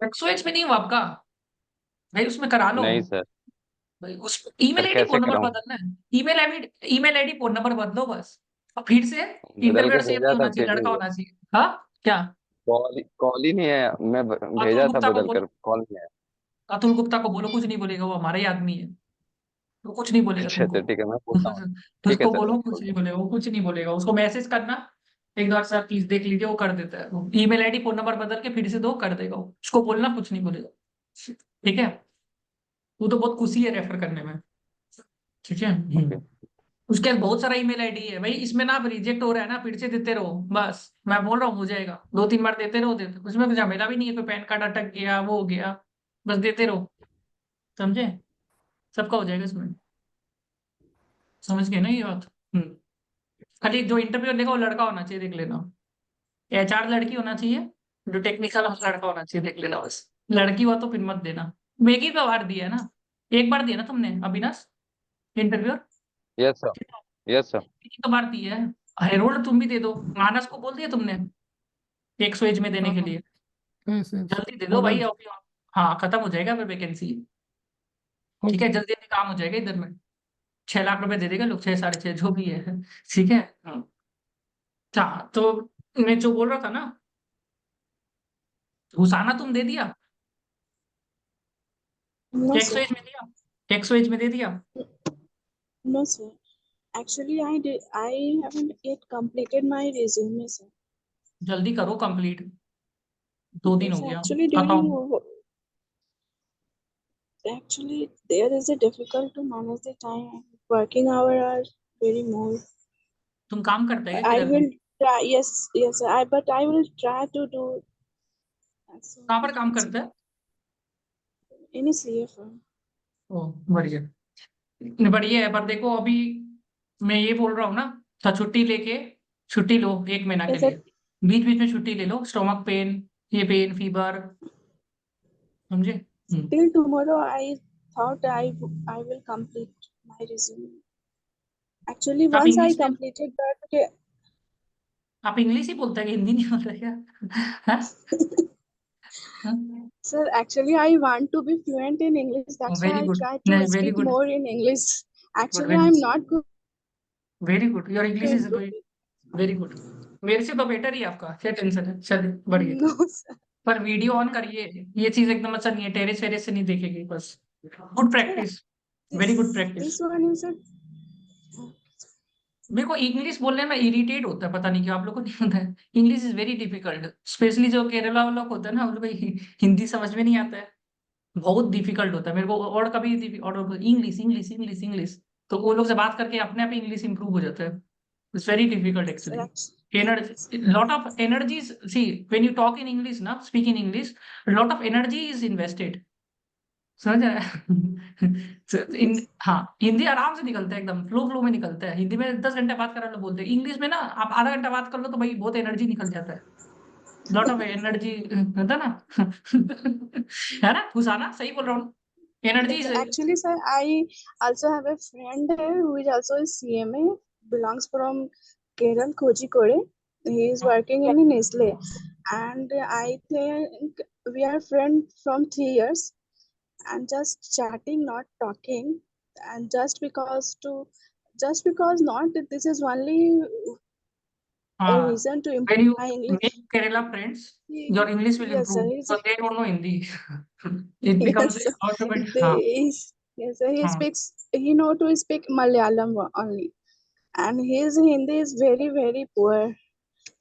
एक्सोएच में नहीं हुआ आपका? भाई उसमें करा लो। नहीं सर। भाई उस सर ईमेल आईडी कैसे फोन नंबर कराऊं? बदलना है। ईमेल आईडी फोन नंबर बदलो बस। और फिर से बदल के इंटरव्यूअर सेम भेजा नहीं था होना चाहिए, फिर भी लड़का होना चाहिए। हाँ क्या? कॉल ही नहीं है। मैं अतुल भेजा था गुप्ता को बदल बोलो। कर, कॉल नहीं आया। अतुल गुप्ता को बोलो, कुछ नहीं बोलेगा, वो हमारा ही आदमी है। वो कुछ नहीं बोलेगा अच्छा तुमको। अच्छा ठीक है, मैं बोलता हूँ। ठीक है उसको सर, बोलो, मैं कुछ नहीं बोलता हूँ। बोलेगा, वो कुछ नहीं बोलेगा। उसको मैसेज करना, एक बार सर प्लीज देख लीजिए, वो कर देता है। ईमेल आईडी फोन नंबर बदल के फिर से दो, कर देगा वो। उसको बोलना कुछ नहीं बोलेगा। ठीक है। वो तो बहुत खुशी है रेफर करने में। ठीक है। ओके। उसके पास बहुत सारा ईमेल आईडी है भाई। इसमें ना रिजेक्ट हो रहा है ना, फिर से देते रहो बस। मैं बोल रहा हूँ हो जाएगा, 2-3 बार देते रहो, देते उसमें कुछ झमेला भी नहीं है। कोई पैन कार्ड अटक गया, वो हो गया, बस देते रहो। समझे? सबका हो जाएगा इसमें। समझ गए ना ये बात? हम्म। खाली जो इंटरव्यू लेगा वो लड़का होना चाहिए, देख लेना। एचआर लड़की होना चाहिए, जो टेक्निकल लड़का होना चाहिए, देख लेना बस। लड़की हुआ तो फिर मत देना। मेगी का बार दिया है ना? एक बार दिया ना तुमने Avinash interview? Yes sir. Yes sir. एक बार दिया है। हेरोल्ड तुम भी दे दो। मानस को बोल दिया तुमने 100 एज में देने के हाँ, लिए? यस यस, जल्दी दे दो बोला भाई ना। अभी। हाँ खत्म हो जाएगा फिर वैकेंसी। ठीक है, ओके। जल्दी जल्दी काम हो जाएगा इधर में। 6 लाख रुपए दे देगा लोग, 6, 6.5 जो भी है। ठीक है। हाँ। हाँ, तो मैं जो बोल रहा था ना, हुसाना तुम दे दिया? No, 100 sir. एज में दिया? 100 एज में दे दिया? No, sir. Actually, I haven't yet completed my resume, sir. जल्दी करो कंप्लीट। 2 दिन हो Yes, गया। actually बताओ। actually there is a difficult to manage the time. Working hour are very more. तुम काम करते हैं I किधर भी? will try. Yes, yes, sir. But I will try to do as soon कहाँ as पर काम करते possible. हैं? In a CA firm. ओ बढ़िया। बढ़िया है, पर देखो अभी मैं ये बोल रहा हूँ ना, तो छुट्टी लो 1 महीना के Yes, sir. लिए। बीच बीच में छुट्टी ले लो, स्टोमक पेन, ये पेन, फीवर। समझे? Till tomorrow, I thought I will complete my resume. Actually, आप once I इंग्लिश में, completed that. आप इंग्लिश ही बोलते हैं कि हिंदी नहीं बोलते क्या? हाँ? Sir, actually, I want to be fluent in English. That's why very I good, try to very speak good, more in English. Good, Actually, very I'm not good very good. Your English to is improve. Very good. मेरे से तो better ही है आपका, क्या tension है? चलिए बढ़िया। No, sir. पर वीडियो ऑन करिए। ये चीज एकदम अच्छा नहीं है, टेरेस वेरेस से नहीं देखेगी बस। Good Sir, practice. Very good this practice. one is a. मेरे को इंग्लिश बोलने में इरिटेट होता है, पता नहीं क्यों, आप लोग को नहीं होता है? English is very difficult, specially जो केरला वाला होता है ना, उनको हिंदी समझ में नहीं आता है। बहुत डिफिकल्ट होता है मेरे को। और कभी और इंग्लिश इंग्लिश इंग्लिश इंग्लिश, तो वो लोग से बात करके अपने आप इंग्लिश इंप्रूव हो जाता है। It's very difficult Sir, actually. Energy, lot of energies. See, when you talk in English now, speak in English, a lot of energy is invested. समझ रहा है? हाँ, हिंदी आराम से निकलता है, एकदम फ्लो फ्लो में निकलता है। हिंदी में 10 घंटे बात करा लो बोलते हैं, इंग्लिश में ना आप आधा घंटा बात कर लो तो भाई बहुत एनर्जी निकल जाता है। लॉट ऑफ एनर्जी होता है ना? है ना हुसाना? सही बोल रहा हूँ? एनर्जी yes, से। actually, sir, I also have a friend who is also a CMA, belongs from Kerala, Kozhikode. He is working in Nestle, and I think we are friends from 3 years, and just chatting, not talking, and just because not this is only a हाँ, reason to when improve you my English. make Kerala friends, your English will Yes, sir. improve because they don't know Hindi. It becomes Yes, sir. automatic. हाँ Yes, sir. हाँ He know to speak Malayalam only, and his Hindi is very, very poor. हाँ।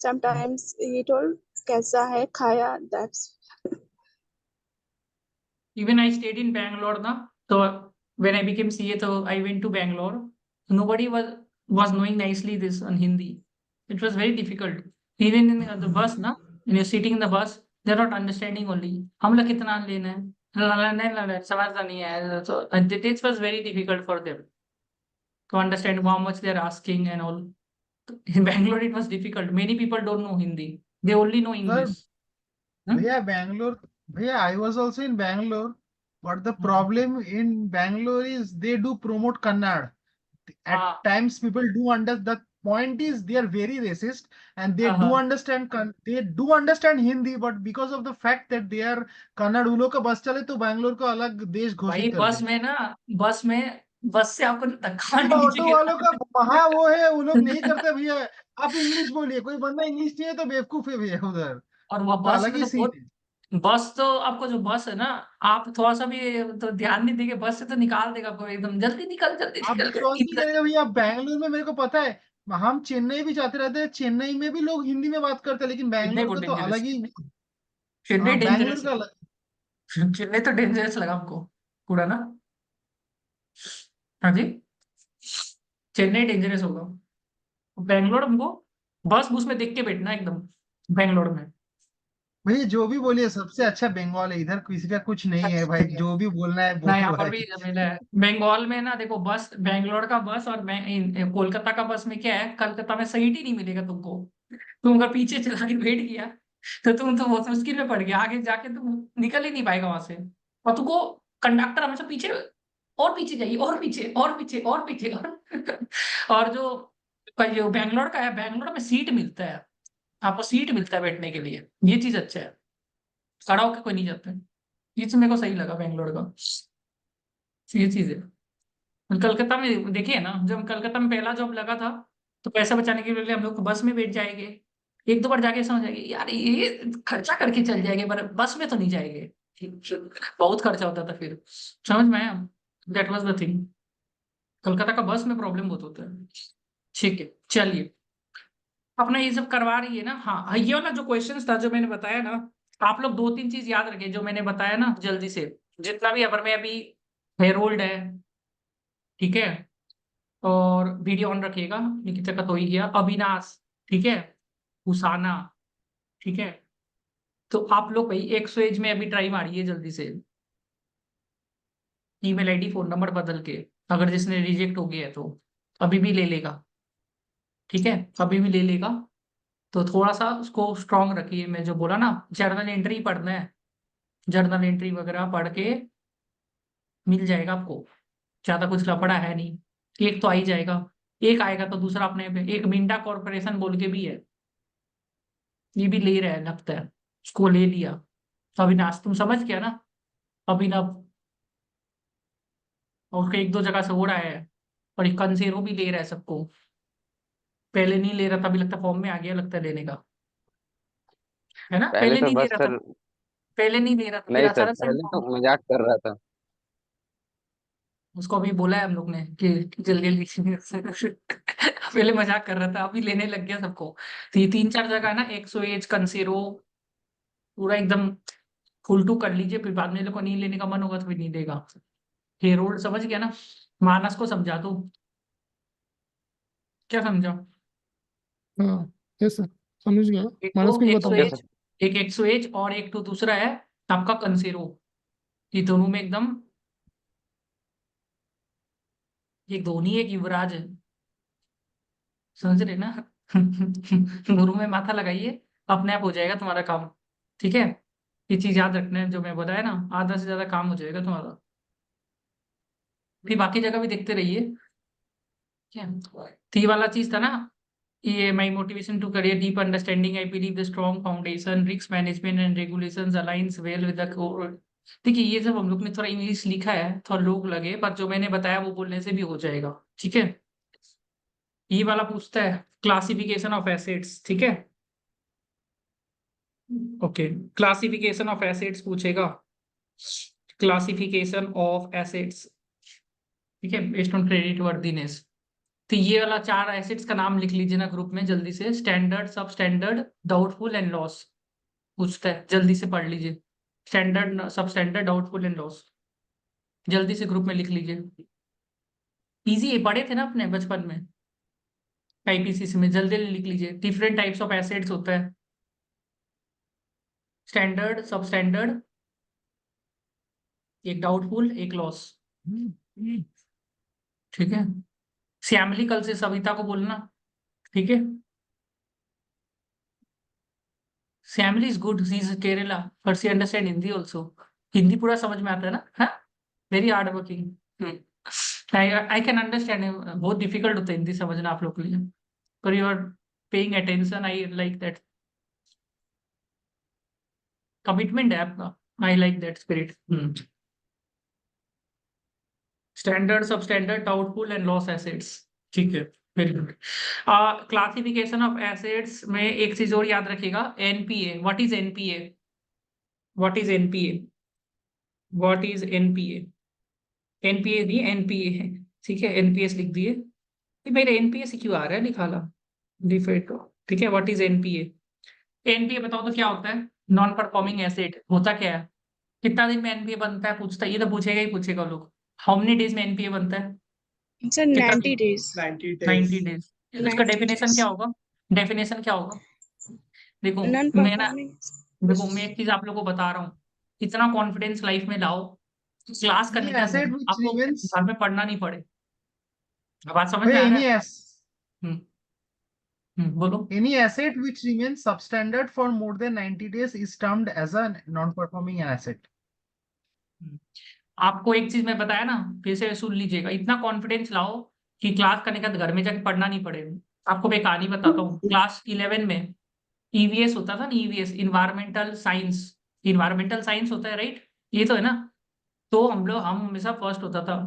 Sometimes he told, "Kaisa hai khaya?" That's Even I stayed in Bangalore na, so when I became CA, so I went to Bangalore. Nobody was knowing nicely this on Hindi. It was very difficult. Even in the bus na, when you're sitting in the bus, they're not understanding only. हम लोग कितना लेना है? नहीं समझता नहीं है। So this was very difficult for them to understand how much they're asking and all. In Bangalore, it was difficult. Many people don't know Hindi. They only know sir English. Hmm? भैया बैंगलोर, भैया I was also in Bangalore, but the Hmm. Problem in Bangalore is they do promote Kannada. At हाँ times people do understand that point is they are very racist and they हाँ do हाँ understand they do understand Hindi, but because of the fact that they are Kannada, उन लोग का बस चले तो बैंगलोर को अलग देश भाई घोषित कर बस दे। में ना, बस में, बस से आपको धक्का ये नहीं नीचे ऑटो वालों का गिरना महा वो है, वो लोग नहीं करते भैया। आप इंग्लिश बोलिए, कोई बंदा इंग्लिश नहीं है तो बेवकूफ है भैया उधर। और वो तो बस अलग में ही तो सीन बहुत, है। बस तो आपको जो बस है ना, आप थोड़ा सा भी तो ध्यान नहीं देंगे, बस से तो निकाल देगा आपको एकदम, जल्दी आप निकल विश्वास नहीं करेंगे भैया, बैंगलोर में मेरे को पता है, हम चेन्नई भी जाते रहते हैं, चेन्नई में भी लोग हिंदी में बात करते हैं, लेकिन चेन्नई बैंगलोर बहुत का तो अलग डेंजरस, ही। चेन्नई हाँ, बैंगलोर डेंजरस का है। अलग। चेन्नई तो डेंजरस लगा हमको पूरा ना। हाँ जी, चेन्नई डेंजरस होगा। बैंगलोर हमको बस बस में देख के बैठना एकदम, बैंगलोर में। भैया जो भी बोलिए, सबसे अच्छा बंगाल है, इधर किसी का कुछ नहीं है भाई, जो भी बोलना है ना यहाँ बोलो पर भाई। भी जमीला है बंगाल में ना। देखो बस, बैंगलोर का बस और कोलकाता का बस में क्या है, कलकत्ता में सीट ही नहीं मिलेगा तुमको। तुम अगर पीछे चला के बैठ गया तो तुम तो बहुत मुश्किल में पड़ गया, आगे जाके तुम निकल ही नहीं पाएगा वहां से। और तुमको कंडक्टर हमेशा पीछे, और पीछे जाइए, और पीछे और पीछे और पीछे और जो बैंगलोर का है, बैंगलोर में सीट मिलता है, आपको सीट मिलता है बैठने के लिए, ये चीज अच्छा है। खड़ा होकर कोई नहीं जाता है। ये चीज मेरे को सही लगा बैंगलोर का, ये चीज है। कलकत्ता में देखिए ना, जब कलकत्ता में पहला जॉब लगा था, तो पैसा बचाने के लिए हम लोग बस में बैठ जाएंगे, एक दो बार जाके समझ आएंगे यार ये खर्चा करके चल जाएंगे, पर बस में तो नहीं जाएंगे, बहुत खर्चा होता था फिर। समझ में आया, that was the thing. Calcutta का बस में प्रॉब्लम बहुत होता है। ठीक है, चलिए, अपना ये सब करवा रही है ना। हाँ, ये वाला जो क्वेश्चन था जो मैंने बताया ना, आप लोग दो तीन चीज याद रखें जो मैंने बताया ना, जल्दी से। जितना भी अपर में अभी हेरोल्ड है, ठीक है, और वीडियो ऑन रखिएगा, निकिता का तो ही गया, अविनाश, ठीक है, उसाना, ठीक है। तो आप लोग भाई एक्सो एज में अभी ट्राई मारिए जल्दी से, ईमेल आईडी फोन नंबर बदल के, अगर जिसने रिजेक्ट हो गया है तो अभी भी ले लेगा, ठीक है, अभी भी ले लेगा। तो थोड़ा सा उसको स्ट्रांग रखिए, मैं जो बोला ना, जर्नल एंट्री पढ़ना है, जर्नल एंट्री वगैरह पढ़ के मिल जाएगा आपको, ज्यादा कुछ लफड़ा है नहीं। एक तो आ ही जाएगा, एक आएगा तो दूसरा अपने पे। एक मिंडा कॉर्पोरेशन बोल के भी है, ये भी ले रहा है लगता है, उसको ले लिया। तो अविनाश तुम समझ गया ना, अभिनव, और उसका एक दो जगह से हो रहा है। और एक कंसेरो भी ले रहा है सबको, पहले नहीं ले रहा था, अभी लगता है फॉर्म में आ गया लगता है लेने का, है ना, पहले पहले तो नहीं ले बस रहा था, सर, पहले नहीं ले रहा था, फिर नहीं सर, अचानक से पहले फॉर्म। तो मजाक कर रहा था। उसको अभी बोला है हम लोग ने कि जल्दी जल्दी पहले मजाक कर रहा था, अभी लेने लग गया सबको। तो ये तीन चार जगह है ना, एक्सो एज, कंसेरो, पूरा एकदम फुल टू कर लीजिए, फिर बाद में लोग को नहीं लेने का मन होगा तो फिर नहीं देगा। हेरोल्ड समझ गया ना, मानस को समझा दो, क्या समझा। हाँ, यस सर, समझ गया। एक मानस तो को भी एक्सो बताऊंगा। Yes as, sir. एक एक्सो एज, और एक तो दूसरा है आपका कंसेरो। ये दोनों में एकदम, एक धोनी एक युवराज है, समझ रहे ना दोनों में माथा लगाइए, अपने आप हो जाएगा तुम्हारा काम, ठीक है। ये चीज याद रखना है जो मैं बताया ना, आधा से ज्यादा काम हो जाएगा तुम्हारा। फिर बाकी जगह भी देखते रहिए, ठीक है। तो ये वाला चीज था ना, ये my motivation to career deep understanding, I believe the strong foundation, risk management and regulations aligns well with the core. देखिए ये सब हम लोग ने थोड़ा इंग्लिश लिखा है, थोड़ा लोग लगे, पर जो मैंने बताया वो बोलने से भी हो जाएगा, ठीक है। ये वाला पूछता है क्लासिफिकेशन ऑफ एसेट्स, ठीक है, ओके, क्लासिफिकेशन ऑफ एसेट्स पूछेगा, क्लासिफिकेशन ऑफ एसेट्स, ठीक है, बेस्ड ऑन क्रेडिट वर्दीनेस। तो ये वाला चार एसेट्स का नाम लिख लीजिए ना ग्रुप में जल्दी से, standard, sub standard, doubtful and loss, पूछता है, जल्दी से पढ़ लीजिए। Standard, sub standard, doubtful and loss, जल्दी से ग्रुप में लिख लीजिए। इजी पढ़े थे ना अपने बचपन में आईपीसीसी में, जल्दी लिख लीजिए। डिफरेंट टाइप्स ऑफ एसेट्स होता है, स्टैंडर्ड, सब स्टैंडर्ड, एक डाउटफुल, एक लॉस, ठीक है। श्यामली कल से सविता को बोलना, ठीक है। Shyamali is good, she is Kerala, पर she understand Hindi also, Hindi पूरा समझ में आता है ना, हाँ, very hard working. I can understand, बहुत डिफिकल्ट होता है हिंदी समझना आप लोग के लिए। पर you are paying attention, I like that commitment है आपका, I like that spirit. Standard, sub standard, doubtful and loss assets, ठीक है, very good. Classification of assets में एक चीज और याद रखिएगा, NPA. What is NPA? What is NPA? What is NPA? NPA नहीं, एनपीए है, ठीक है, एनपीएस लिख दिए। ये मेरे एनपीएस क्यों आ रहा है लिखा ला डिफेक्ट, ठीक है। What is NPA? एनपीए बताओ तो क्या होता है? नॉन परफॉर्मिंग एसेट होता क्या है? कितना दिन में एनपीए बनता है? पूछता, ये तो पूछेगा ही पूछेगा लोग। हाउ मेनी डेज में एनपीए बनता है? Sir, कितना 90 दिन? days. 90 डेज। उसका 90 डेफिनेशन days. क्या होगा? डेफिनेशन क्या होगा? देखो मैं ना, Non-performing. देखो मैं एक चीज आप लोगों को बता रहा हूँ, इतना कॉन्फिडेंस लाइफ में लाओ, क्लास Any करने का asset which आपको remains, घर में पढ़ना नहीं पड़े। अब बात समझ में भैया आ रहा any है? as हम्म बोलो। any asset which remains substandard for more than 90 days is termed as a non-performing asset. आपको एक चीज मैं बताया ना, फिर से सुन लीजिएगा, इतना कॉन्फिडेंस लाओ कि क्लास करने का घर में जाके पढ़ना नहीं पड़े। आपको मैं एक कहानी बताता हूँ, क्लास 11 में ईवीएस होता था ना, EVS, environmental science. Environmental science होता है, राइट? ये तो है ना। तो हम हमेशा फर्स्ट होता था,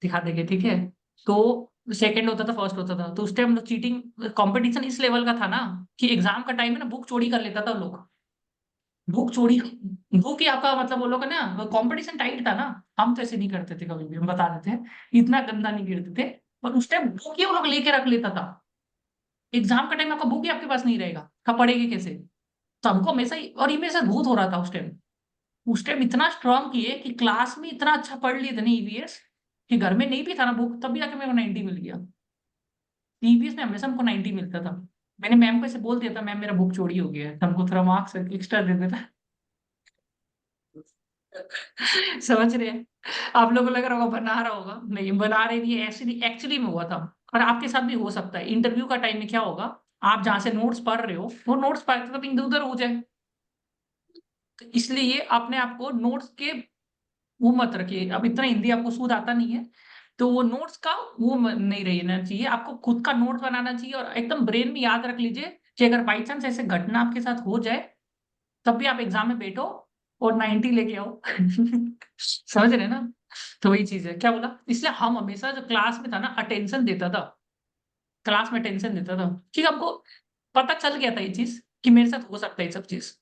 दिखा देंगे, ठीक है। तो सेकंड होता था, फर्स्ट होता था, तो उस टाइम हम लोग चीटिंग, कंपटीशन इस लेवल का था ना कि एग्जाम का टाइम है ना, बुक चोरी कर लेता था लोग। बुक चोरी, बुक ही आपका मतलब वो लोग है ना, कंपटीशन टाइट था ना। हम तो ऐसे नहीं करते थे, कभी भी हम बता देते हैं, इतना गंदा नहीं गिरते थे। पर उस टाइम बुक ही वो लोग लेके रख लेता था। एग्जाम का टाइम आपका बुक ही आपके पास नहीं रहेगा, कब पढ़ेंगे कैसे? तो हमको हमेशा ही, और ये मेरे साथ बहुत हो रहा था उस टाइम। उस टाइम इतना स्ट्रांग किए कि क्लास में इतना अच्छा पढ़ लिए थे ना ईवीएस, कि घर में नहीं भी था ना बुक, तब भी आके मेरे को 90 मिल गया। ईवीएस में हमेशा हमको 90 मिलता था। मैंने मैम को ऐसे बोल दिया था, मैम मेरा बुक चोरी हो गया है, तो हमको थोड़ा मार्क्स एक्स्ट्रा दे देता। समझ रहे हैं? आप लोगों को लग रहा होगा बना रहा होगा, नहीं बना रहे नहीं, एक्चुअली एक्चुअली में हुआ था। और आपके साथ भी हो सकता है। इंटरव्यू का टाइम में क्या होगा, आप जहां से नोट्स पढ़ रहे हो, वो नोट्स पढ़ते तब इधर उधर हो जाए। तो इसलिए अपने आप को नोट्स के वो मत रखिए। अब इतना हिंदी आपको शुद्ध आता नहीं है, तो वो नोट्स का वो नहीं रहना चाहिए। आपको खुद का नोट्स बनाना चाहिए, और एकदम ब्रेन में याद रख लीजिए कि अगर बाई चांस ऐसे घटना आपके साथ हो जाए, तब भी आप एग्जाम में बैठो और 90 लेके आओ। समझ रहे हैं ना? तो वही चीज है, क्या बोला, इसलिए हम हमेशा जो क्लास में था ना, अटेंशन देता था। क्लास में अटेंशन देता था, ठीक है। हमको पता चल गया था ये चीज कि मेरे साथ हो सकता है ये सब चीज।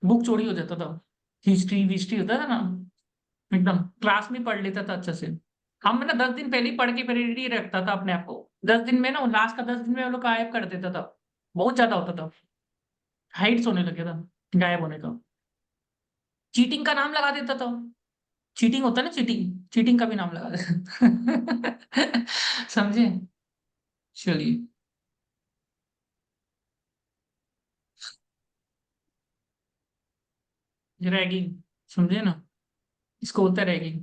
बुक चोरी हो जाता था, हिस्ट्री विस्ट्री होता था ना, एकदम क्लास में पढ़ लेता था अच्छे से। हम ना 10 दिन पहले ही पढ़ के रेडी रखता था अपने आप को। 10 दिन में ना, लास्ट का 10 दिन में हम लोग गायब कर देता था। बहुत ज्यादा होता था, हाइट्स होने लगे था गायब होने का। चीटिंग का नाम लगा देता था। चीटिंग होता है ना, चीटिंग, चीटिंग का भी नाम लगा देता। समझे? चलिए, रैगिंग, समझे ना? इसको होता है ragging.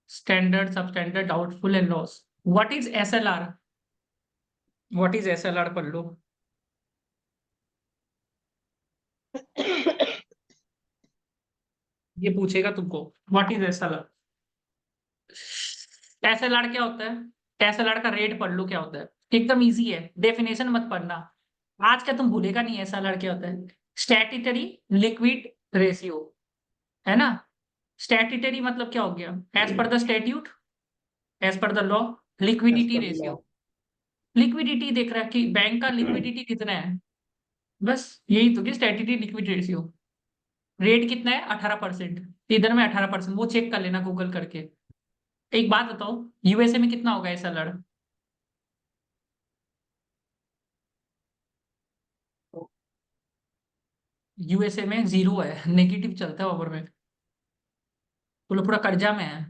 Standard, sub standard, doubtful and loss. What is SLR? What is SLR पढ़ लो। ये पूछेगा तुमको, व्हाट इज एसएलआर? एसएलआर क्या होता है? एसएलआर का रेट पढ़ लो क्या होता है, एकदम इजी है, डेफिनेशन मत पढ़ना। आज का तुम भूलेगा नहीं एसएलआर क्या होता है। स्टैट्यूटरी लिक्विड रेशियो, है ना? स्टैट्यूटरी मतलब क्या हो गया? As per the statute, as per the law. Liquidity ratio, liquidity देख रहा है कि बैंक का लिक्विडिटी कितना है, बस यही तो कि स्टैट्यूटरी लिक्विड रेशियो। रेट कितना है? 18%। इधर में 18%, वो चेक कर लेना गूगल करके। एक बात बताओ, यूएसए में कितना होगा एसएलआर? यूएसए में 0 है, नेगेटिव चलता है ओवर में। वो लोग पूरा कर्जा में है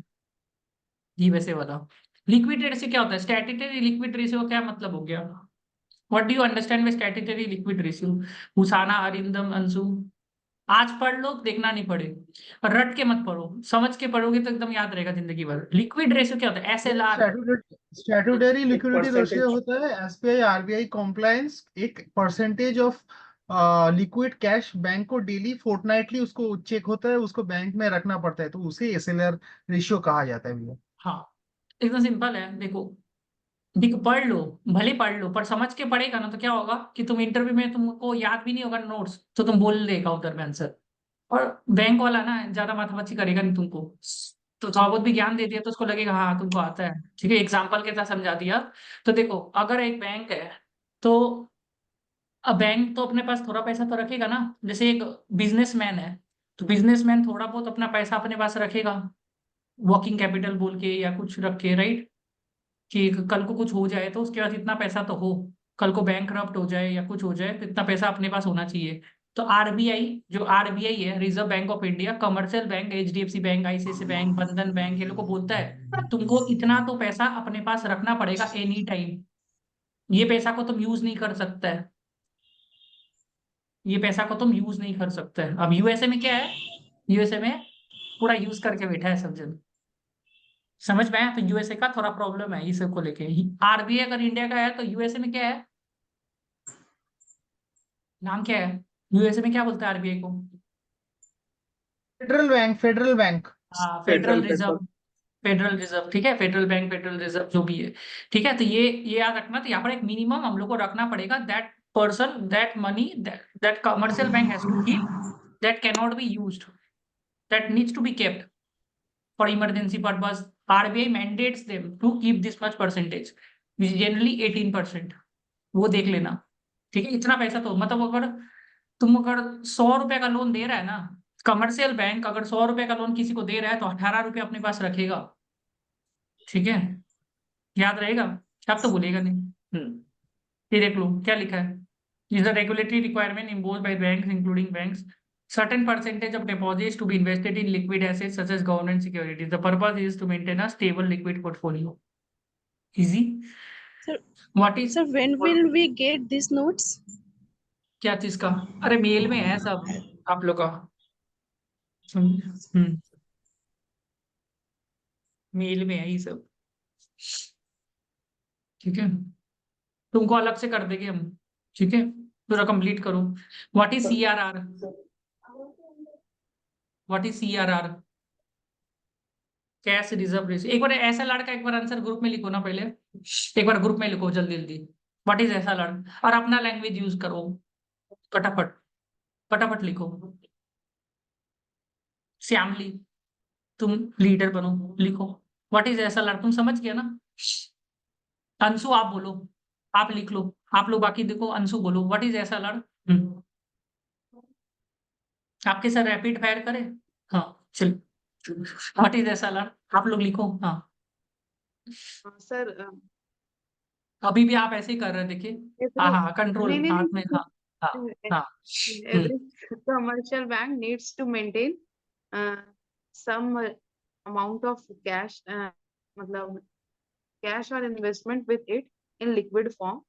यूएसए वाला। लिक्विड रेशियो क्या होता है? स्टैट्यूटरी लिक्विड रेशियो का क्या मतलब हो गया? What do you understand by statutory liquid ratio? Husana, Arindam, Anshu, आज पढ़ लो, देखना नहीं पड़े। और रट के मत पढ़ो, समझ के पढ़ोगे तो एकदम याद रहेगा जिंदगी भर। लिक्विड रेशियो क्या होता है? एसएलआर। स्टैट्यूटरी लिक्विडिटी रेशियो होता है एसबीआई आरबीआई कॉम्प्लायंस, एक percentage of liquid cash bank को डेली फोर्टनाइटली उसको चेक होता है, उसको बैंक में रखना पड़ता है, तो उसे एसएलआर रेशियो कहा जाता है भैया। हाँ, एकदम सिंपल है, देखो देख पढ़ लो, भले पढ़ लो, पर समझ के पढ़ेगा ना तो क्या होगा कि तुम इंटरव्यू में तुमको याद भी नहीं होगा नोट्स, तो तुम बोल देगा उधर में आंसर। और बैंक वाला ना ज्यादा माथापच्ची करेगा नहीं तुमको, तो थोड़ा बहुत भी ज्ञान दे दिया तो उसको लगेगा हाँ तुमको आता है, ठीक है, एग्जाम्पल के साथ समझा दिया। तो देखो अगर एक बैंक है, तो अब बैंक तो अपने पास थोड़ा पैसा तो रखेगा ना, जैसे एक बिजनेसमैन है, तो बिजनेसमैन थोड़ा बहुत अपना पैसा अपने पास रखेगा, वर्किंग कैपिटल बोल के या कुछ रख के, राइट, कि कल को कुछ हो जाए तो उसके पास इतना पैसा तो हो, कल को बैंकरप्ट हो जाए या कुछ हो जाए तो इतना पैसा अपने पास होना चाहिए। तो आरबीआई, जो आरबीआई है, reserve bank of India, commercial bank, HDFC bank, ICICI bank, Bandhan bank, ये लोग को बोलता है तुमको इतना तो पैसा अपने पास रखना पड़ेगा एनी टाइम, ये पैसा को तुम यूज नहीं कर सकता है, ये पैसा को तुम यूज नहीं कर सकते हैं। अब यूएसए में क्या है, यूएसए में पूरा यूज करके बैठा है सब जन, समझ में आया? तो यूएसए का थोड़ा प्रॉब्लम है इस सब को लेके। आरबीआई अगर इंडिया का है तो यूएसए में क्या है, नाम क्या है, यूएसए में क्या बोलते हैं आरबीआई को? Federal bank, federal bank. हाँ, फेडरल रिजर्व, फेडरल रिजर्व, ठीक है, फेडरल बैंक, फेडरल रिजर्व जो भी है, ठीक है। तो ये याद रखना, तो यहाँ पर एक मिनिमम हम लोग को रखना पड़ेगा, that person, that money, that commercial bank has to keep, that can not be used, that needs to be kept for emergency purpose. RBI mandates them to keep this much percentage, which is generally 18%, वो देख लेना, ठीक है। इतना पैसा तो मतलब अगर तुम अगर 100 रुपए का लोन दे रहा है ना, कमर्शियल बैंक अगर 100 रुपए का लोन किसी को दे रहा है तो 18 रुपए अपने पास रखेगा, ठीक है, याद रहेगा, अब तो भूलेगा नहीं। ये देख लो क्या लिखा है, is the regulatory requirement imposed by banks, including banks, certain percentage of deposits to be invested in liquid assets such as government securities. The purpose is to maintain a stable liquid portfolio. Easy. Sir, What is sir, when will we get these notes? क्या चीज का? अरे mail में है सब आप लोग का, हम्म, मेल में है ये सब, ठीक है, तुमको अलग से कर देंगे हम, ठीक है, पूरा कंप्लीट करो। What is CRR, what is CRR? Cash reserve ratio. एक बार ऐसा लड़का एक बार आंसर ग्रुप में लिखो ना, पहले एक बार ग्रुप में लिखो जल्दी जल्दी, व्हाट इज ऐसा लड़, और अपना लैंग्वेज यूज करो, फटाफट फटाफट लिखो। श्यामली, तुम लीडर बनो, लिखो व्हाट इज ऐसा लड़, तुम समझ गया ना। अंशु आप बोलो, आप लिख लो, आप लोग बाकी देखो, अंशु बोलो व्हाट इज ऐसा लड़। आपके सर रैपिड फायर करे, हाँ चलो, व्हाट इज ऐसा लड़, आप लोग लिखो, हाँ। सर अभी भी आप ऐसे ही कर रहे हैं, देखिए, हाँ हाँ कंट्रोल नहीं नहीं हाथ में, नहीं हाँ हाँ हाँ, every commercial bank needs to maintain some amount of cash मतलब cash or investment with it in liquid form,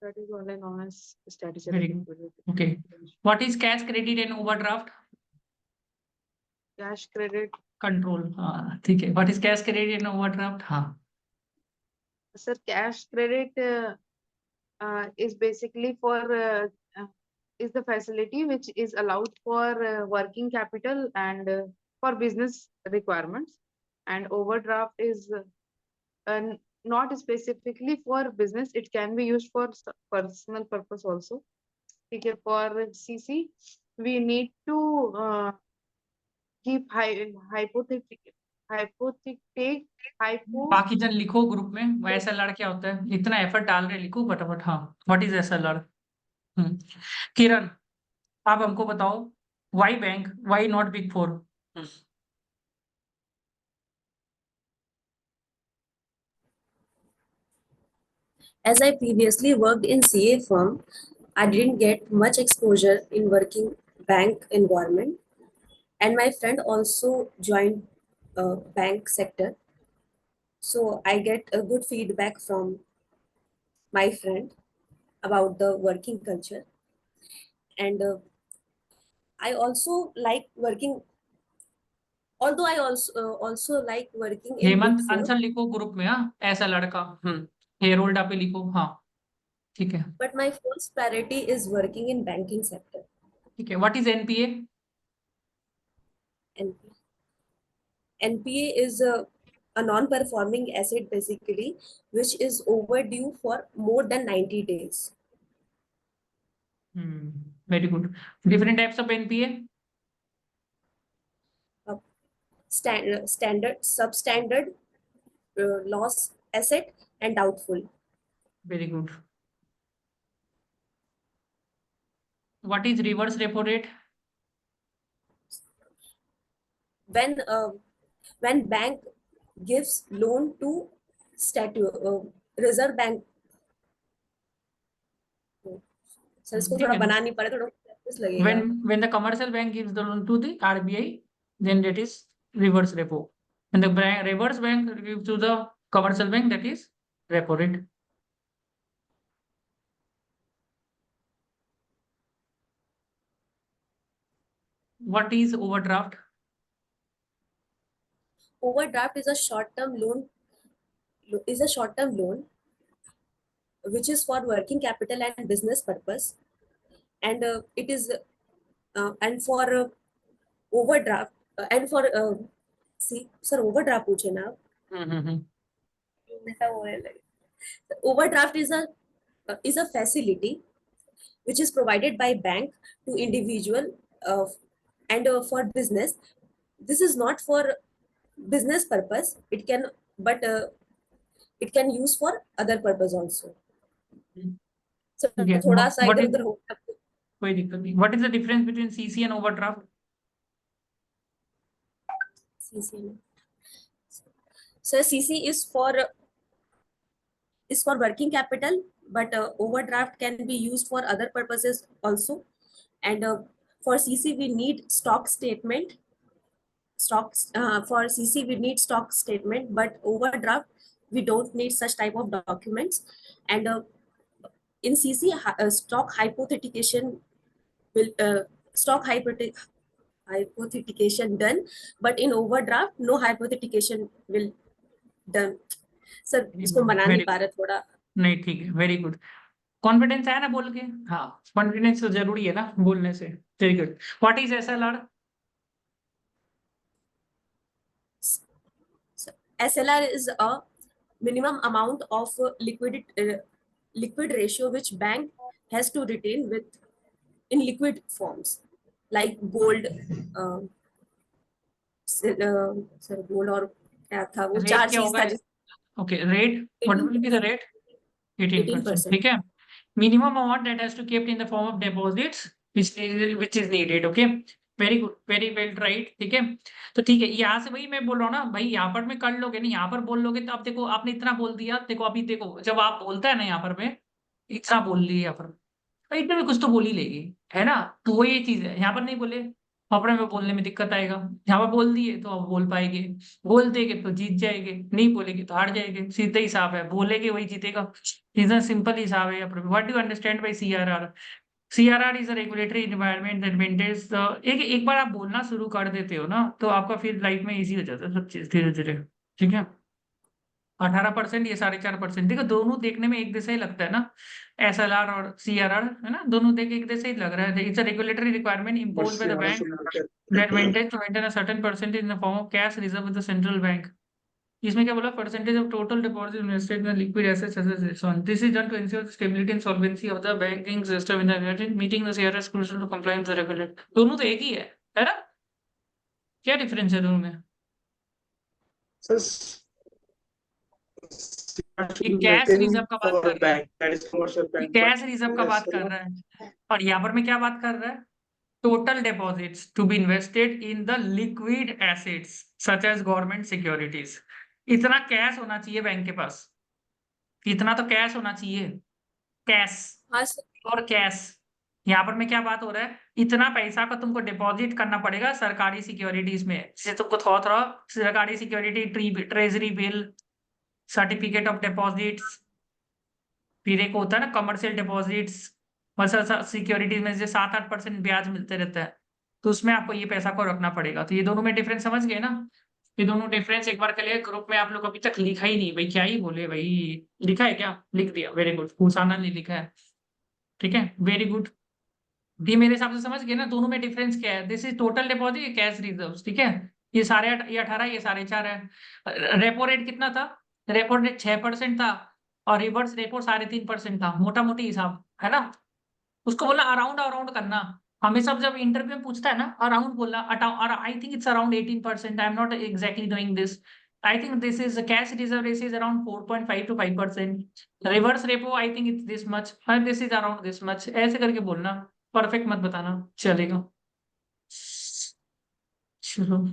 that is only known as statutory Very good. liquidity. Okay. What is cash credit and overdraft? Cash credit, control, हाँ ठीक है, what is cash credit and overdraft? हाँ, sir, cash credit is basically for is the facility which is allowed for working capital and for business requirements, and overdraft is not specifically for business, it can be used for personal purpose also. Okay, for CC we need to keep hypo बाकी जन लिखो group में, वो ऐसा लड़ क्या होता है, इतना एफर्ट डाल रहे, लिखो फटाफट, हाँ, व्हाट इज ऐसा लड़। किरण, आप हमको बताओ, why bank, why not big four? As I previously worked in CA firm, I didn't get much exposure in working bank environment, and my friend also joined bank sector. So I get a good feedback from my friend about the working culture, and I also like working. Although I also like working in Big Hemant Four, answer लिखो group में, हाँ, ऐसा लड़का, hair होल्डा पे लिखो, हाँ ठीक है, but my first priority is working in banking sector. ठीक है। What is NPA? And NPA is a non-performing asset basically, which is overdue for more than 90 days. Very good. Different types of NPA. Standard, substandard, loss asset, and doubtful. Very good. What is reverse repo rate? When bank gives loan to Reserve Bank. Sir इसको ठीक थोड़ा है। बनानी पड़े, थोड़ा practice लगेगा. When the commercial bank gives the loan to the RBI, then that is reverse repo. When the reverse bank gives to the commercial bank, that is repo rate. What is overdraft? Overdraft is a short-term loan. Which is for working capital and business purpose, and it is and for overdraft and for see sir overdraft पूछे ना आप? ऐसा हो रहा है. Overdraft is a facility which is provided by bank to individual and for business. This is not for business purpose. It can use for other purpose also. So Okay. थोड़ा सा What इधर is- उधर हो. कोई दिक्कत नहीं. What is the difference between CC and overdraft? CC. So CC is for working capital, but overdraft can be used for other purposes also. And for CC we need stock statement. For CC we need stock statement, but overdraft we don't need such type of documents. And in CC stock hypothecation will hypothecation done, but in overdraft no hypothecation will done. Sir इसको बना नहीं पा रहे थोड़ा. नहीं ठीक है. Very good. Confidence है ना बोल के? हाँ, कॉन्फिडेंस तो जरूरी है ना बोलने से. Very good. What is SLR? SLR is a minimum amount of liquid ratio which bank has to retain with in liquid forms like gold. Sir gold और क्या था वो Rate चार क्या चीज होगा? था. Okay, rate. What will be the rate? 18%. 18%. ठीक है. Minimum amount that has to kept in the form of deposits which is needed. Okay. Very good. Very well right. ठीक है. तो ठीक है, यहाँ से वही मैं बोल रहा हूँ ना भाई, यहाँ पर में कर लोगे नहीं, यहाँ पर बोल लोगे तो अब देखो आपने इतना बोल दिया. देखो अभी देखो जब आप बोलता है ना यहाँ पर में इतना बोल ली, यहाँ पर भाई इतने में कुछ तो बोल ही लेगी, है ना. तो वो ये चीज है. यहाँ पर नहीं बोले, अपने में बोलने में दिक्कत आएगा. यहाँ पर बोल दिए तो अब बोल पाएंगे. बोल देंगे तो जीत जाएंगे, नहीं बोलेंगे तो हार जाएंगे. सीधा हिसाब है. बोलेंगे वही जीतेगा. इतना सिंपल हिसाब है. What do understand by CRR? CRR is a regulatory environment that maintains एक बार आप बोलना शुरू कर देते हो ना तो आपका फिर लाइफ में इजी हो जाता है सब चीज धीरे धीरे. ठीक है. 18%, ये 4.5%. देखो दोनों देखने में एक जैसा ही लगता है ना, SLR और CRR, है ना, दोनों देख एक जैसे ही लग रहा है. It's a regulatory requirement imposed by the bank that maintain a certain percentage in the form of cash reserve with the central bank. इसमें क्या बोला? Percentage of total deposit invested in liquid assets as on. This is done to ensure stability and solvency of the banking system in the meeting the CRR crucial to comply with the regulator. दोनों तो एक ही है ना? क्या difference है दोनों में? ये कैश रिजर्व का बात कर रहा है. कैश रिजर्व का बात कर रहा है. और यहाँ पर मैं क्या बात कर रहा है? Total deposits to be invested in the liquid assets such as government securities. इतना कैश होना चाहिए बैंक के पास. इतना तो कैश होना चाहिए. कैश हाँ सर. और कैश. यहाँ पर में क्या बात हो रहा है? इतना पैसा का तुमको डिपॉजिट करना पड़ेगा सरकारी सिक्योरिटीज में. जैसे तुमको थोड़ा सरकारी security, treasury bill, certificate of deposits, फिर एक होता है ना कमर्शियल डिपॉजिट्स. मतलब सिक्योरिटीज में जैसे 7-8% ब्याज मिलते रहता है, तो उसमें आपको ये पैसा को रखना पड़ेगा. तो ये दोनों में डिफरेंस समझ गए ना? ये दोनों डिफरेंस एक बार के लिए ग्रुप में आप लोग अभी तक लिखा ही नहीं भाई. क्या ही बोले भाई. लिखा है क्या? लिख दिया. Very good. फुसाना नहीं लिखा है. ठीक है. Very good. ये मेरे हिसाब से समझ गए ना दोनों में डिफरेंस क्या है. This is total deposit, cash reserve. ठीक है. ये ये 18, ये 4.5 है। रेपो रेट कितना था? रेपो रेट 6% था और रिवर्स रेपो 3.5% था, मोटा मोटी हिसाब है ना। उसको बोला अराउंड अराउंड करना। हमेशा जब इंटरव्यू में पूछता है ना, अराउंड बोलना। I think it's around 18%, I am not exactly doing this. I think this is cash reserve ratio is around 4.5 to 5%। Reverse repo I think it's this much और this is around this much, ऐसे करके बोलना। Perfect मत बताना, चलेगा। चलो,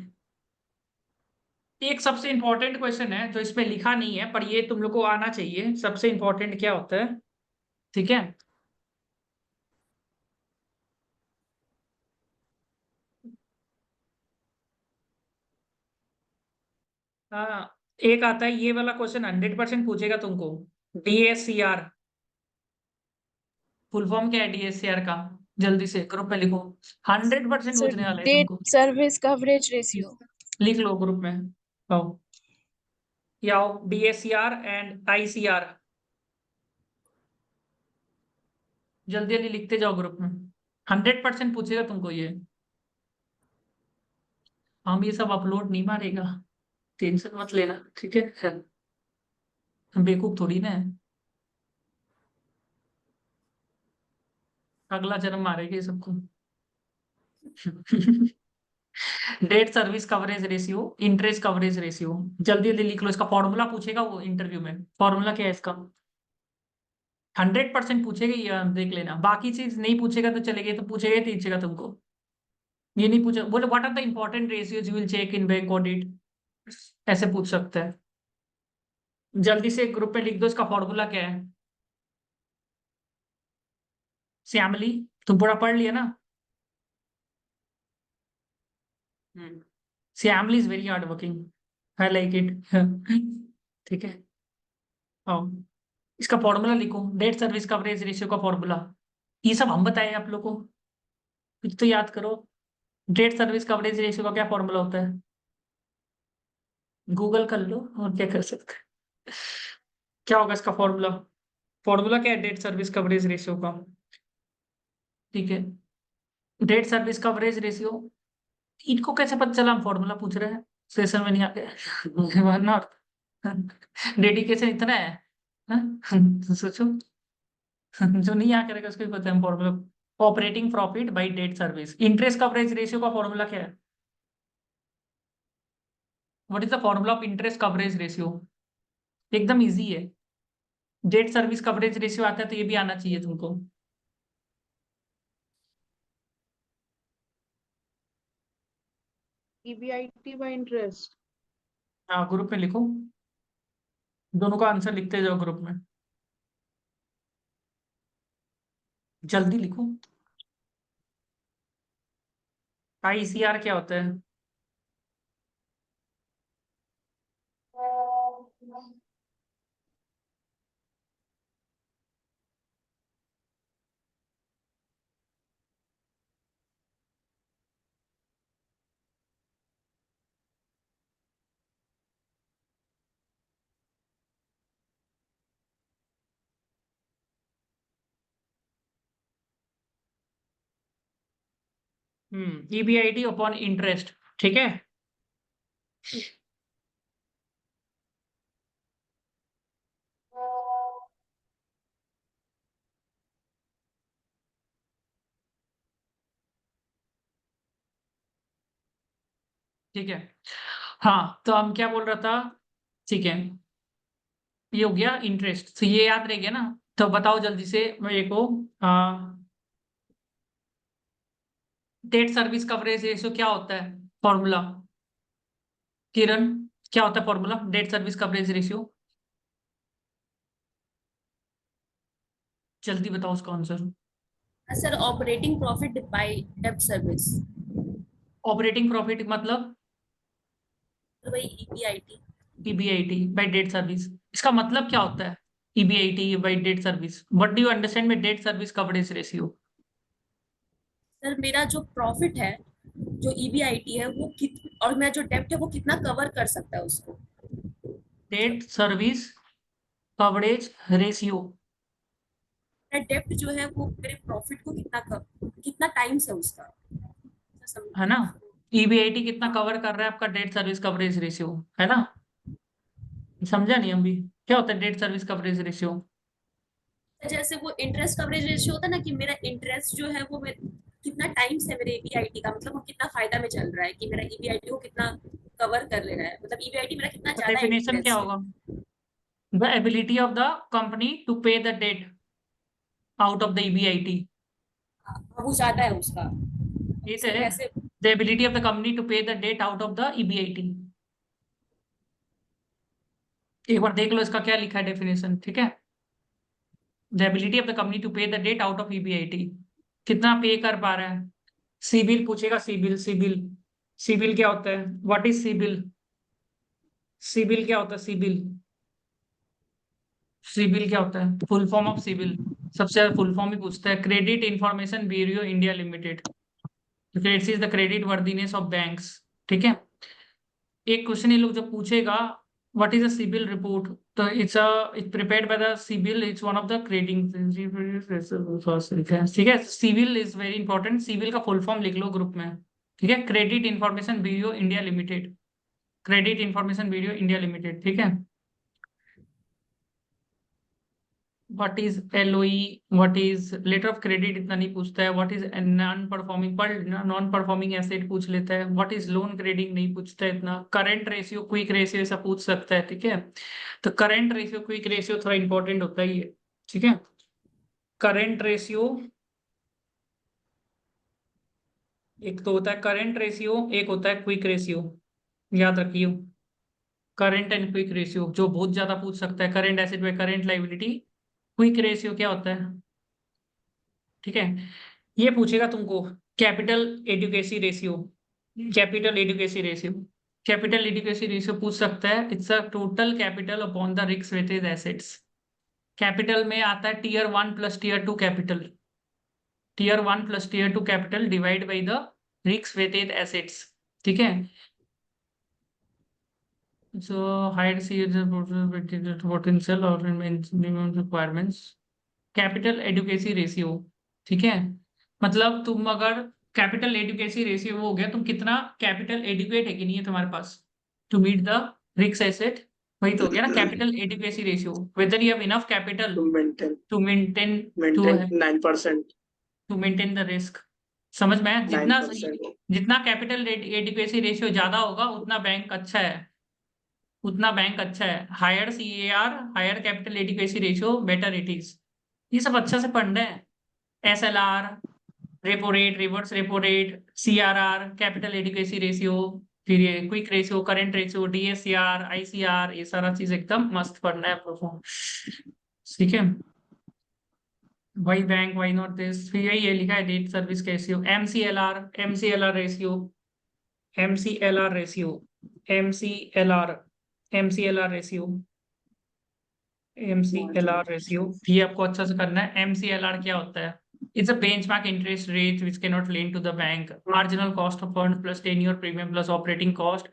एक सबसे इंपॉर्टेंट क्वेश्चन है जो इसमें लिखा नहीं है, पर ये तुम लोग को आना चाहिए। सबसे इंपॉर्टेंट क्या होता है, ठीक है? हाँ, एक आता है ये वाला क्वेश्चन, 100% पूछेगा तुमको। DSCR फुल फॉर्म क्या है DSCR का? जल्दी से ग्रुप में लिखो, 100% Sir, पूछने वाला है debt तुमको। service coverage ratio. लिख लो ग्रुप में। आओ, ये आओ, DSCR एंड ICR। जल्दी जल्दी लिखते जाओ ग्रुप में, 100% पूछेगा तुमको ये। हम ये सब अपलोड नहीं मारेगा, टेंशन मत लेना, ठीक है? हम बेवकूफ थोड़ी ना है, अगला जन्म मारेगा ये सबको। Date service coverage ratio, interest coverage ratio, जल्दी जल्दी लिख लो। इसका फॉर्मूला पूछेगा वो इंटरव्यू में। फॉर्मूला क्या है इसका? 100% पूछेगा, ये देख लेना। बाकी चीज नहीं पूछेगा तो चलेगा, तो पूछेगा तो पूछेगा तुमको। ये नहीं पूछे, बोले what are the important ratios you will check in bank audit, ऐसे पूछ सकते हैं। जल्दी से ग्रुप पे लिख दो, इसका फॉर्मूला क्या है? श्यामली, तुम पूरा पढ़ लिया ना? Shyamali is very hard working, I like it. ठीक है, हाँ। इसका फॉर्मूला लिखो, डेट सर्विस कवरेज रेशियो का फॉर्मूला। ये सब हम बताए आप लोग को, कुछ तो याद करो। डेट सर्विस कवरेज रेशियो का क्या फॉर्मूला होता है? गूगल कर लो, और क्या कर सकते हैं। क्या होगा इसका फॉर्मूला? फॉर्मूला क्या है डेट सर्विस कवरेज रेशियो का? ठीक है, डेट सर्विस कवरेज रेशियो। इनको कैसे पता चला हम फॉर्मूला पूछ रहे हैं? सेशन में नहीं आके वरना डेडिकेशन इतना है हाँ? सोचो, जो नहीं आ करेगा उसको भी पता है formula. Operating profit bye debt service. Interest coverage ratio का फॉर्मूला क्या है? What is the formula of interest coverage ratio? एकदम इजी है। डेट सर्विस कवरेज रेशियो आता है तो ये भी आना चाहिए तुमको। EBIT by interest. हाँ, ग्रुप में लिखो, दोनों का आंसर लिखते जाओ ग्रुप में, जल्दी लिखो। ICR क्या होता है? EBIT अपॉन इंटरेस्ट, ठीक है। ठीक है, हाँ, तो हम क्या बोल रहा था? ठीक है, ये हो गया इंटरेस्ट, तो ये याद रह गया ना। तो बताओ जल्दी से मेरे को, डेट सर्विस कवरेज रेशियो क्या होता है फॉर्मूला? किरण, क्या होता है formula debt service coverage ratio? जल्दी बताओ उसका answer. Sir operating profit by डेब्ट सर्विस, ऑपरेटिंग प्रॉफिट मतलब तो वही EBIT। EBIT by debt service, इसका मतलब क्या होता है? EBIT by debt service, what do you understand by debt service coverage ratio? Sir मेरा जो प्रॉफिट है, जो EBIT है वो कित और मेरा जो डेब्ट है वो कितना कवर कर सकता है उसको। डेट सर्विस कवरेज रेशियो, मेरा डेब्ट जो है वो मेरे प्रॉफिट को कितना टाइम्स है उसका। है ना? ईबीआईटी कितना कवर कर रहा है आपका डेट सर्विस कवरेज रेशियो, है ना? समझा नहीं अभी क्या होता है डेट सर्विस कवरेज रेशियो? जैसे वो इंटरेस्ट कवरेज रेशियो होता है ना, कि मेरा इंटरेस्ट जो है वो कितना टाइम्स है मेरे ईबीआईटी का, मतलब वो कितना फायदा में चल रहा है, कि मेरा ईबीआईटी को कितना कवर कर ले रहा है, मतलब ईबीआईटी मेरा कितना ज्यादा डेफिनेशन क्या इंटरेस्ट है। होगा? The ability of the company to pay the debt out of the EBIT. वो ज्यादा है उसका, ये तो इसमें है, कैसे? The ability of the company to pay the debt out of the EBIT. एक बार देख लो इसका क्या लिखा है डेफिनेशन, ठीक है? The ability of the company to pay the debt out of EBIT, कितना पे कर पा रहा है। सिबिल पूछेगा, सिबिल सिबिल सिबिल क्या होता है? What is CIBIL? सिबिल क्या होता है? सिबिल सिबिल क्या होता है? फुल फॉर्म ऑफ सिबिल, सबसे ज्यादा फुल फॉर्म ही पूछता है। Credit information bureau India limited, this is the credit worthiness of banks, ठीक है? एक क्वेश्चन ये लोग जब पूछेगा what is a CIBIL report, तो it's prepared by the CIBIL, it's one of the crediting, ठीक है? CIBIL is very important, CIBIL का फुल फॉर्म लिख लो ग्रुप में, ठीक है? Credit information bureau India limited, credit information bureau India limited, ठीक है? What is LOE, what is letter of credit इतना नहीं पूछता है। व्हाट इज नॉन परफॉर्मिंग, पर नॉन परफॉर्मिंग एसेट पूछ लेता है। व्हाट इज लोन ग्रेडिंग नहीं पूछता है इतना। करंट रेशियो, क्विक रेशियो ऐसा पूछ सकता है, ठीक है? तो करंट रेशियो, क्विक रेशियो थोड़ा इंपॉर्टेंट होता ही है, ठीक है? करंट रेशियो एक तो होता है करंट रेशियो, एक होता है क्विक रेशियो, याद रखियो। करंट एंड क्विक रेशियो जो बहुत ज्यादा पूछ सकता है, current asset by current liability. Quick ratio क्या होता है, ठीक है? ये पूछेगा तुमको capital adequacy ratio, capital adequacy ratio, capital adequacy ratio पूछ सकता है। It's a total capital upon the risk weighted assets. Capital में आता है tier 1 plus tier 2 capital, tier 1 plus tier 2 capital divide by the risk weighted assets, ठीक है? So hide see the potential or minimum requirements, capital adequacy ratio, ठीक है? मतलब तुम अगर कैपिटल एडुकेसी रेशियो वो हो गया, तुम कितना कैपिटल एडुकेट है कि नहीं है तुम्हारे पास to meet the risk asset, वही तो हो गया ना capital adequacy ratio. Whether you have enough capital to maintain to 9%, to maintain the risk. समझ में आया? जितना 9%. जितना कैपिटल एडुकेसी रेशियो ज्यादा होगा उतना बैंक अच्छा है, उतना बैंक अच्छा है। Higher CAR, higher capital adequacy ratio, better it is. ये सब अच्छा से पढ़ना है। SLR, repo rate, reverse repo rate, CRR, capital adequacy ratio, फिर ये quick ratio, current ratio, DSCR, ICR, ये सारा चीज एकदम मस्त पढ़ना है परफॉर्म, ठीक है? Why bank, why not this, फिर यही है लिखा है debt service ratio, MCLR, MCLR ratio, MCLR ratio, MCLR, MCLR ratio, MCLR ratio, ये आपको अच्छा से करना है। एमसीएलआर क्या होता है? It's a benchmark interest rate which can not lend to the bank, marginal cost of fund plus 10 year premium plus operating cost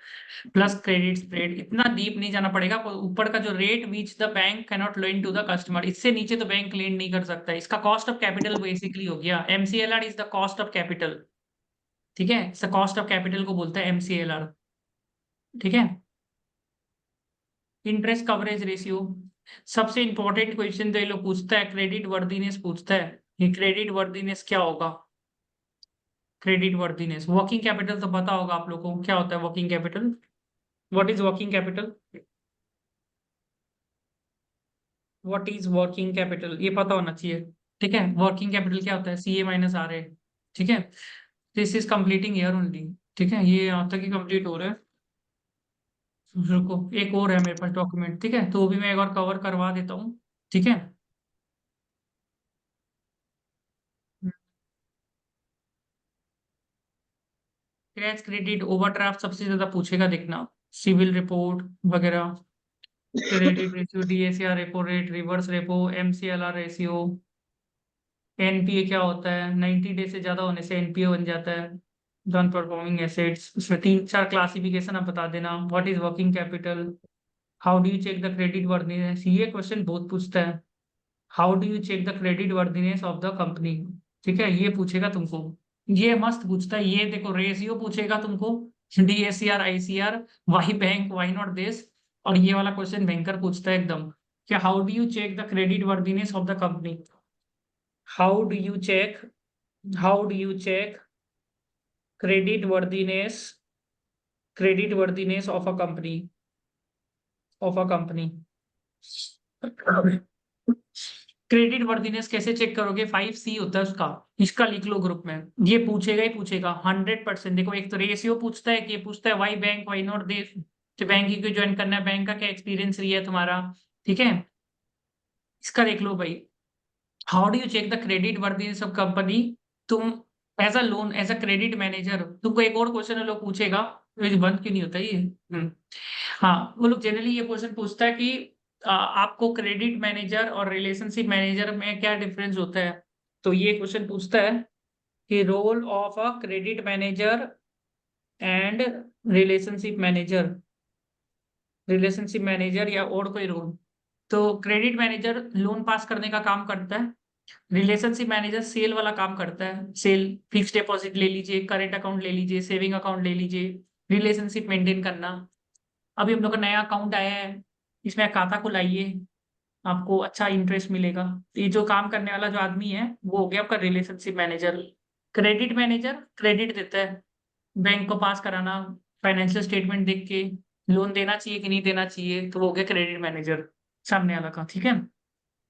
plus credit spread. इतना डीप नहीं जाना पड़ेगा, ऊपर का जो rate which the bank can not lend to the customer, इससे नीचे तो बैंक लेंड नहीं कर सकता। इसका कॉस्ट ऑफ कैपिटल बेसिकली हो गया। MCLR is the cost of capital, ठीक है? इट्स कॉस्ट ऑफ कैपिटल को बोलता है एमसीएलआर, ठीक है? इंटरेस्ट कवरेज रेशियो, सबसे इंपॉर्टेंट क्वेश्चन तो ये लोग पूछता है, क्रेडिट वर्दीनेस पूछता है। ये क्रेडिट वर्दीनेस क्या होगा? क्रेडिट वर्दीनेस, वर्किंग कैपिटल तो पता होगा आप लोगों को क्या होता है working capital. What is working capital? What is working capital, ये पता होना चाहिए, ठीक है? वर्किंग कैपिटल क्या होता है? सीए माइनस आर ए, ठीक है? This is completing year only, ठीक है? ये यहाँ तक ही कंप्लीट हो रहा है। रुको एक और है मेरे पास डॉक्यूमेंट, ठीक है? तो वो भी मैं एक और कवर करवा देता हूँ, ठीक है? क्रैच क्रेडिट ओवरड्राफ्ट सबसे ज्यादा पूछेगा, देखना सिविल रिपोर्ट वगैरह, credit ratio, DSR, repo rate, reverse repo, MCLR ratio, NPA क्या होता है, 90 डे से ज्यादा होने से एनपीए बन जाता है, नॉन परफॉर्मिंग एसेट्स। उसमें 3-4 क्लासिफिकेशन आप बता देना। What is working capital, how do you check the credit worthiness, ये क्वेश्चन बहुत पूछता है। How do you check the credit worthiness of the company, ठीक है? ये पूछेगा तुमको। ये मस्त पूछता है, ये देखो रेशियो पूछेगा तुमको, DSCR ICR, why bank why not this. और ये वाला क्वेश्चन बैंकर पूछता है एकदम, क्या how do you check the credit worthiness of the company, how do you check, how do you check credit worthiness of a company, of a company. Credit worthiness कैसे check करोगे, 5C होता है उसका, इसका लिख लो ग्रुप में, ये पूछेगा ही पूछेगा 100%। देखो एक तो रेशियो पूछता है, कि ये पूछता है why bank why not this, तो बैंक ही क्यों ज्वाइन करना है, बैंक का क्या एक्सपीरियंस रही है तुम्हारा, ठीक है। इसका देख लो भाई, how do you check the credit worthiness of company, तुम as a loan as a credit manager, तुमको एक और क्वेश्चन लोग पूछेगा, ये बंद क्यों नहीं होता ये। हाँ, वो लोग जनरली ये क्वेश्चन पूछता है कि आपको क्रेडिट मैनेजर और रिलेशनशिप मैनेजर में क्या डिफरेंस होता है। तो ये क्वेश्चन पूछता है कि role of a credit manager and relationship manager, relationship manager या और कोई रोल। तो क्रेडिट मैनेजर लोन पास करने का काम करता है, रिलेशनशिप मैनेजर सेल वाला काम करता है, सेल, फिक्स डिपॉजिट ले लीजिए, करेंट अकाउंट ले लीजिए, सेविंग अकाउंट ले लीजिए, रिलेशनशिप मेंटेन करना। अभी हम लोग का नया अकाउंट आया है, इसमें खाता खुलाइए, आपको अच्छा इंटरेस्ट मिलेगा। तो ये जो काम करने वाला जो आदमी है वो हो गया आपका relationship manager. Credit manager credit देता है, बैंक को पास कराना, फाइनेंशियल स्टेटमेंट देख के लोन देना चाहिए कि नहीं देना चाहिए, तो वो हो गया क्रेडिट मैनेजर सामने वाला का, ठीक है।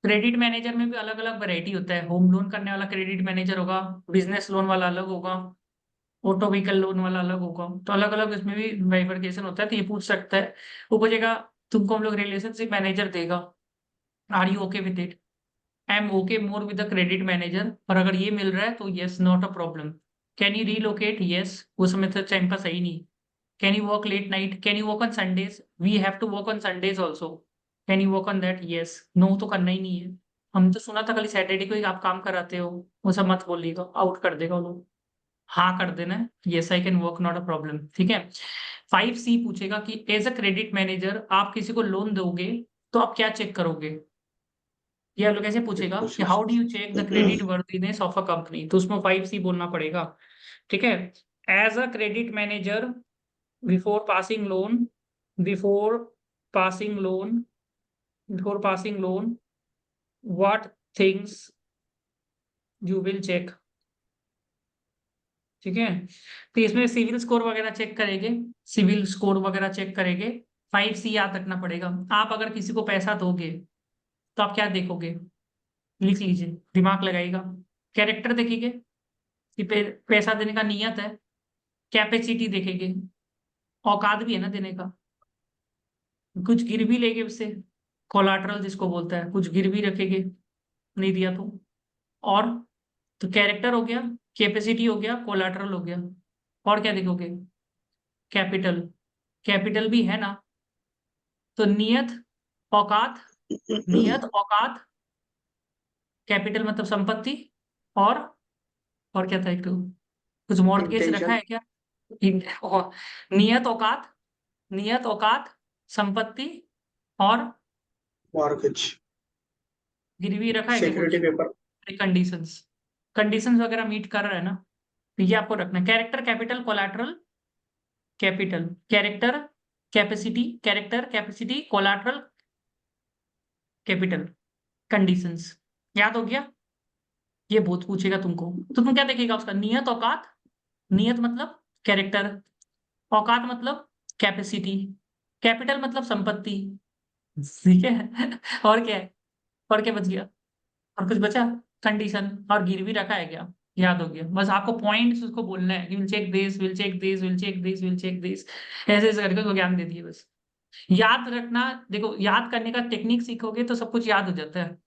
क्रेडिट मैनेजर में भी अलग अलग वैरायटी होता है, होम लोन करने वाला क्रेडिट मैनेजर होगा, बिजनेस लोन वाला अलग होगा, ऑटो व्हीकल लोन वाला अलग होगा, तो अलग अलग इसमें भी बाइफरकेशन होता है। तो ये पूछ सकता है, वो पूछेगा तुमको हम लोग रिलेशनशिप मैनेजर देगा, are you okay with it, I am okay more with the credit manager, और अगर ये मिल रहा है तो yes not a problem. Can you relocate, yes, उस समय तो टाइम का सही नहीं। Can you work late night, can you work on Sundays, we have to work on Sundays also, can you work on that, yes, no तो करना ही नहीं है। हम तो सुना था खाली सैटरडे को ही आप काम कराते हो, वो सब मत बोलिएगा, आउट कर देगा वो लोग। हाँ कर देना है, yes I can work not a problem, ठीक है। 5C पूछेगा कि एज अ क्रेडिट मैनेजर आप किसी को लोन दोगे तो आप क्या चेक करोगे। ये लोग कैसे पूछेगा कि how do you check the credit worthiness of a company, तो उसमें 5C बोलना पड़ेगा, ठीक है। As a credit manager before passing loan, before passing loan, before passing loan, what things you will check, ठीक है। तो इसमें सिविल स्कोर वगैरह चेक करेंगे, सिविल स्कोर वगैरह चेक करेंगे। 5C याद रखना पड़ेगा, आप अगर किसी को पैसा दोगे तो आप क्या देखोगे, लिख लीजिए, दिमाग लगाइएगा। कैरेक्टर देखेंगे कि पैसा देने का नियत है, कैपेसिटी देखेंगे, औकात भी है ना देने का, कुछ गिरवी लेंगे उससे, कोलाटरल जिसको बोलता है, कुछ गिरवी रखेंगे, नहीं दिया तो। और तो कैरेक्टर हो गया, कैपेसिटी हो गया, कोलाटरल हो गया, और क्या देखोगे, कैपिटल, कैपिटल भी है ना, तो नियत, औकात, नियत औकात, कैपिटल मतलब संपत्ति, और क्या था एक तो, कुछ मॉर्टगेज रखा है क्या, और नियत औकात, नियत औकात, संपत्ति, और मॉर्गेज, गिरवी रखा है क्या सिक्योरिटी कुछ, पेपर। कंडीशंस, कंडीशंस वगैरह मीट कर रहा है ना, तो ये आपको रखना है। Character, capital, collateral, capital, character, capacity, character, capacity, collateral, capital, conditions, याद हो गया। ये बहुत पूछेगा तुमको, तो तुम क्या देखेगा उसका, नियत औकात, नियत मतलब कैरेक्टर, औकात मतलब कैपेसिटी, कैपिटल मतलब संपत्ति, ठीक है। और क्या है, और क्या बच गया, और कुछ बचा, कंडीशन, और गिरवी रखा है क्या, याद हो गया। बस आपको पॉइंट्स उसको बोलना है कि will check this, will check this, will check this, will check this, ऐसे ऐसे करके उसको ज्ञान दे दिए बस। याद रखना, देखो याद करने का टेक्निक सीखोगे तो सब कुछ याद हो जाता है।